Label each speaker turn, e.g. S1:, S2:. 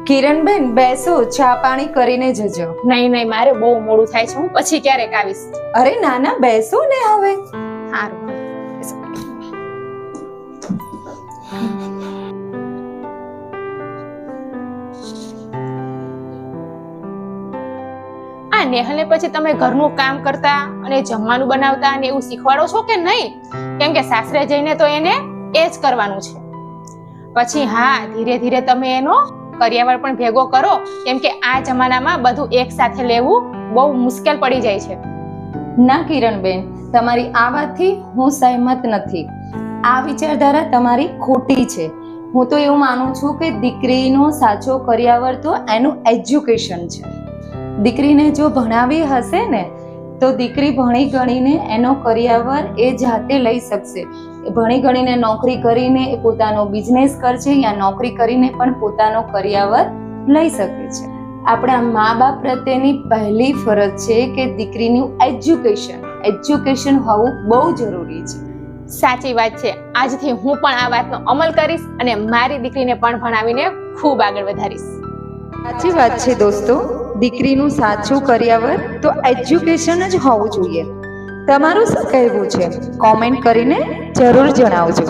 S1: કિરણબેન બેસો, ચા પાણી કરીને જજો.
S2: નહીં નહીં, મારે બહુ મોડું થાય છે, હું પછી ક્યારેક આવીશ.
S1: અરે ના ના, બેસો ને હવે.
S2: સારું. આ નેહલને પછી તમે ઘરનું કામ કરતા અને જમવાનું બનાવતા અને એવું શીખવાડો છો કે નહીં? કેમ કે સાસરે જઈને તો એને એ જ કરવાનું છે. પછી હા, ધીરે ધીરે તમે એનો કરિયાવર પણ ભેગો કરો, કેમ કે આ જમાનામાં બધું એક સાથે લેવું બહુ મુશ્કેલ પડી જાય છે.
S1: ના કિરણબેન, તમારી આ વાતથી હું સહેમત નથી. આ વિચારધારા તમારી ખોટી છે. હું તો એવું માનું છું કે દીકરીનો સાચો કરિયાવર તો એનું એજ્યુકેશન છે. દીકરીને જો ભણાવી હશે ને તો દીકરી ભણી ગણીને એનો કરિયાવર એ જાતે લઈ શકશે. ભણી ગણીને નોકરી કરીને એ પોતાનો બિઝનેસ કરશે યા નોકરી કરીને પણ પોતાનો કરિયાવર લઈ શકે છે. આપણા મા બાપ પ્રત્યેની પહેલી ફરજ છે કે દીકરીનું એજ્યુકેશન હોવું બહુ જરૂરી છે.
S2: સાચી વાત છે. આજથી હું પણ આ વાતનો અમલ કરીશ અને મારી દીકરીને પણ ભણાવીને ખૂબ આગળ વધારીશ.
S1: સાચી વાત છે દોસ્તો, દીકરીનું સાચું કરિયાવર તો એજ્યુકેશન જ હોવું જોઈએ. તમારું શું કહેવું છે? કોમેન્ટ કરીને જરૂર જણાવજો.